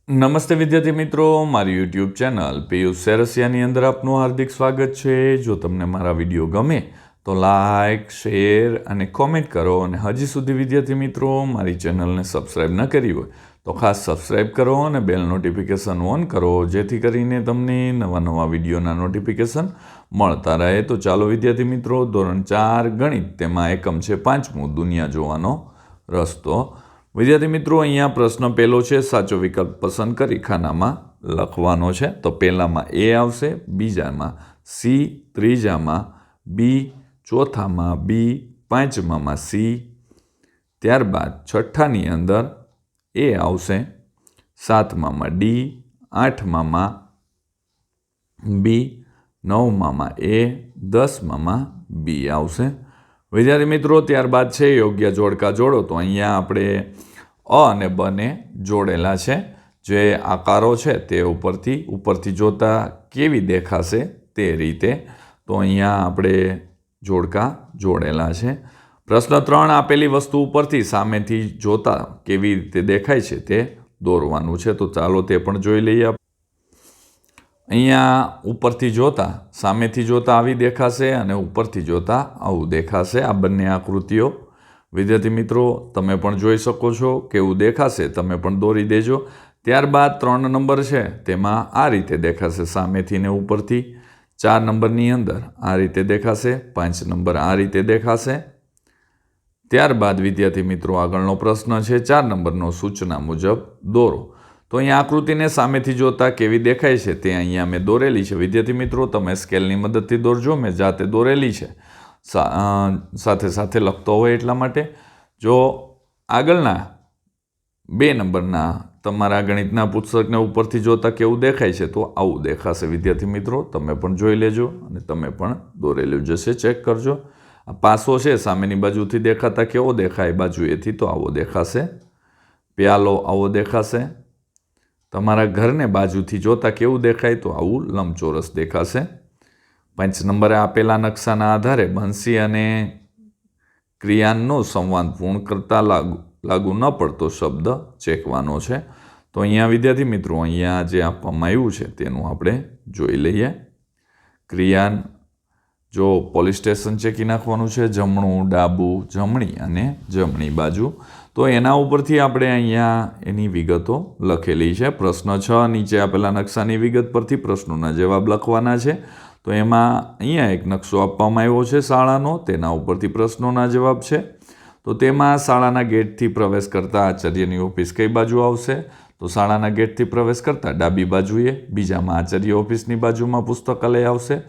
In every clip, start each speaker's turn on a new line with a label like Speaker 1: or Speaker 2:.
Speaker 1: નમસ્તે વિદ્યાર્થી મિત્રો, મારી યુટ્યુબ ચેનલ પિયુષ સેરસિયાની અંદર આપનું હાર્દિક સ્વાગત છે। જો તમને મારા વિડીયો ગમે તો લાઇક, શેર અને કોમેન્ટ કરો, અને હજી સુધી વિદ્યાર્થી મિત્રો મારી ચેનલને સબસ્ક્રાઈબ ન કરી હોય તો ખાસ સબસ્ક્રાઈબ કરો અને બેલ નોટિફિકેશન ઓન કરો, જેથી કરીને તમને નવા વિડીયોના નોટિફિકેશન મળતા રહે। તો ચાલો વિદ્યાર્થી મિત્રો, ધોરણ 4 ગણિત, તેમાં એકમ છે 5મું, દુનિયા જોવાનો રસ્તો। વિદ્યાર્થી મિત્રો, અહીંયા પ્રશ્ન પહેલો છે, સાચો વિકલ્પ પસંદ કરી ખાનામાં લખવાનો છે। તો પહેલામાં એ આવશે, બીજામાં સી, ત્રીજામાં બી, ચોથામાં બી, પાંચમામાં સી, ત્યારબાદ છઠ્ઠાની અંદર એ આવશે, સાતમામાં ડી, આઠમામાં બી, નવમામાં એ, દસમામાં બી આવશે। વિદ્યાર્થી મિત્રો, ત્યારબાદ છે યોગ્ય જોડકા જોડો। તો અહીંયા આપણે અ અને બ ને જોડેલા છે। જે આકારો છે તે ઉપરથી જોતા કેવી દેખાશે તે રીતે, તો અહીંયા આપણે જોડકા જોડેલા છે। પ્રશ્ન 3, આપેલી વસ્તુ ઉપરથી સામેથી જોતા કેવી રીતે દેખાય છે તે દોરવાનું છે। તો ચાલો તે પણ જોઈ લઈએ। અહીંયા ઉપરથી જોતા, સામેથી જોતા આવી દેખાશે અને ઉપરથી જોતા આવું દેખાશે, આ બંને આકૃતિઓ। વિદ્યાર્થી મિત્રો, તમે પણ જોઈ શકો છો કેવું દેખાશે, તમે પણ દોરી દેજો। ત્યારબાદ 3 નંબર છે તેમાં આ રીતે દેખાશે, સામેથી ને ઉપરથી। 4 નંબરની અંદર આ રીતે દેખાશે, 5 નંબર આ રીતે દેખાશે। ત્યારબાદ વિદ્યાર્થી મિત્રો, આગળનો પ્રશ્ન છે 4 નંબરનો, સૂચના મુજબ દોરો। તો અહીંયા આકૃતિને સામેથી જોતા કેવી દેખાય છે તે અહીંયા મેં દોરેલી છે। વિદ્યાર્થી મિત્રો, તમે સ્કેલની મદદથી દોરજો, મેં જાતે દોરેલી છે, સાથે સાથે લખતો હોય એટલા માટે। જો આગળના 2 નંબરના તમારા ગણિતના પુસ્તકને ઉપરથી જોતા કેવું દેખાય છે તો આવું દેખાશે। વિદ્યાર્થી મિત્રો, તમે પણ જોઈ લેજો અને તમે પણ દોરેલું જશે, ચેક કરજો। આ પાસો છે સામેની બાજુથી દેખાતા કેવો દેખાય, બાજુએથી તો આવો દેખાશે। પ્યાલો આવો દેખાશે। તમારા ઘરને બાજુથી જોતા કેવું દેખાય તો આવું લંબચોરસ દેખાશે। 5 નંબરે આપેલા નકશાના આધારે બંસી અને ક્રિયાનનો સંવાદ પૂર્ણ કરતા લાગુ ન પડતો શબ્દ ચેકવાનો છે। તો અહીંયા વિદ્યાર્થી મિત્રો, અહીંયા જે આપવામાં આવ્યું છે તેનું આપણે જોઈ લઈએ। ક્રિયાન, જો પોલીસ સ્ટેશન ચેકી નાખવાનું છે, જમણું, ડાબું, જમણી અને જમણી બાજુ, તો એના ઉપરથી આપણે અહીંયા એની વિગતો લખેલી છે। પ્રશ્ન 6, નીચે આપેલા નકશાની વિગત પરથી પ્રશ્નોના જવાબ લખવાના છે। તો એમાં અહીંયા એક નકશો આપવામાં આવ્યો છે શાળાનો, તેના ઉપરથી પ્રશ્નોના જવાબ છે। તો તેમાં શાળાના ગેટથી પ્રવેશ કરતા આચાર્યની ઓફિસ કઈ બાજુ આવશે? તો શાળાના ગેટથી પ્રવેશ કરતા ડાબી બાજુએ, બીજામાં આચાર્ય ઓફિસની બાજુમાં પુસ્તકાલય આવશે,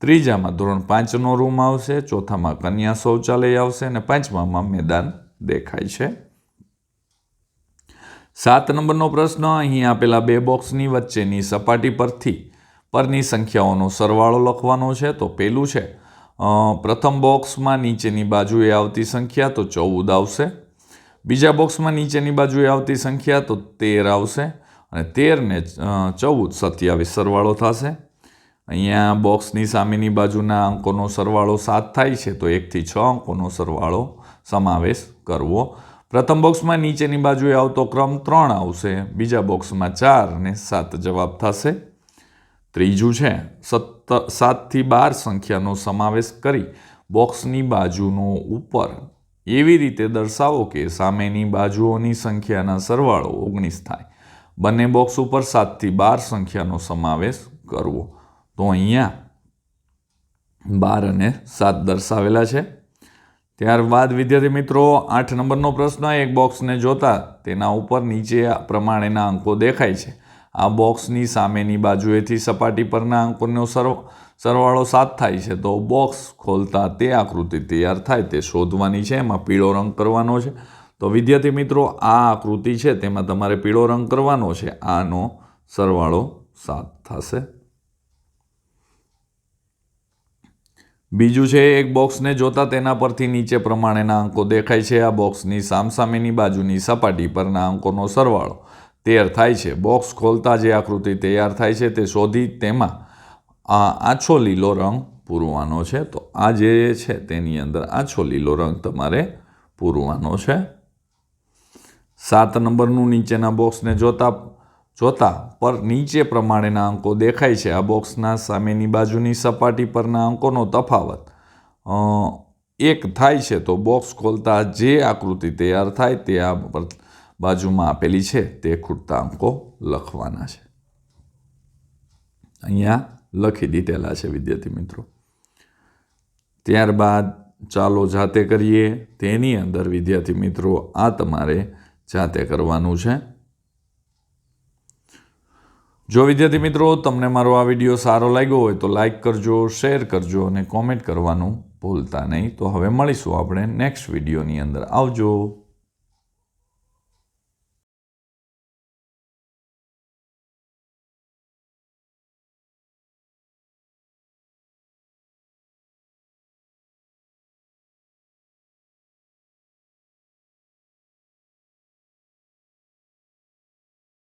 Speaker 1: ત્રીજામાં ધોરણ 5નો રૂમ આવશે, ચોથામાં કન્યા શૌચાલય આવશે અને 5મામાં મેદાન દેખાય છે। 7 નંબરનો પ્રશ્ન, અહીં આપેલા 2 બોક્સની વચ્ચેની સપાટી પરની સંખ્યાઓનો સરવાળો લખવાનો છે। તો પહેલું છે, પ્રથમ બોક્સમાં નીચેની બાજુએ આવતી સંખ્યા તો 14 આવશે, બીજા બોક્સમાં નીચેની બાજુએ આવતી સંખ્યા તો 13 આવશે, અને 13 ને 14 27 સરવાળો થશે। અહીંયા બોક્સની સામેની બાજુના અંકોનો સરવાળો 7 થાય છે, તો 1 થી 6 અંકોનો સરવાળો સમાવેશ કરવો। પ્રથમ બોક્સમાં નીચેની બાજુએ આવતો ક્રમ 3 આવશે, બીજા બોક્સમાં 4 અને 7 જવાબ થશે। ત્રીજું છે, 7 થી 12 સંખ્યાનો સમાવેશ કરી બોક્સની બાજુનો ઉપર એવી રીતે દર્શાવો કે સામેની બાજુઓની સંખ્યાના સરવાળો 19 થાય। બંને બોક્સ ઉપર 7 થી 12 સંખ્યાનો સમાવેશ કરવો। તો અહીંયા 12 અને 7 દર્શાવેલા છે। ત્યારબાદ વિદ્યાર્થી મિત્રો, 8 નંબરનો પ્રશ્ન, એક બોક્સને જોતા તેના ઉપર નીચે પ્રમાણેના અંકો દેખાય છે। આ બોક્સની સામેની બાજુએથી સપાટી પરના અંકોનો સરવાળો 7 થાય છે, તો બોક્સ ખોલતા તે આકૃતિ તૈયાર થાય તે શોધવાની છે। એમાં પીળો રંગ કરવાનો છે। તો વિદ્યાર્થી મિત્રો, આ આકૃતિ છે તેમાં તમારે પીળો રંગ કરવાનો છે, આનો સરવાળો 7 થશે। બીજું છે, એક બોક્સને જોતા તેના પરથી નીચે પ્રમાણેના અંકો દેખાય છે। આ બોક્સની સામસામેની બાજુની સપાટી પરના અંકોનો સરવાળો 13 થાય છે। બોક્સ ખોલતા જે આકૃતિ તૈયાર થાય છે તે શોધી તેમાં આછો લીલો રંગ પૂરવાનો છે। તો આ જે છે તેની અંદર આછો લીલો રંગ તમારે પૂરવાનો છે। 7 નંબરનું નીચેના બોક્સને જોતા જોતા પર નીચે પ્રમાણેના અંકો દેખાય છે. આ બોક્સના સામેની બાજુની સપાટી પરના અંકોનો તફાવત 1 થાય છે તો બોક્સ ખોલતા જે આકૃતિ તૈયાર થાય તે આ બાજુમાં આપેલી છે તે ખૂટતા અંકો લખવાના છે. અહીંયા લખી દીધેલા છે વિદ્યાર્થી મિત્રો. ત્યારબાદ ચાલો જાતે કરીએ. તેની અંદર વિદ્યાર્થી મિત્રો આ તમારે જાતે કરવાનું છે. જો વિદ્યાર્થી મિત્રો તમને મારો આ વિડીયો સારો લાગ્યો હોય તો લાઈક કરજો, શેર કરજો અને કોમેન્ટ કરવાનું ભૂલતા નહીં. તો હવે મળીશું આપણે નેક્સ્ટ વિડીયોની અંદર. આવજો.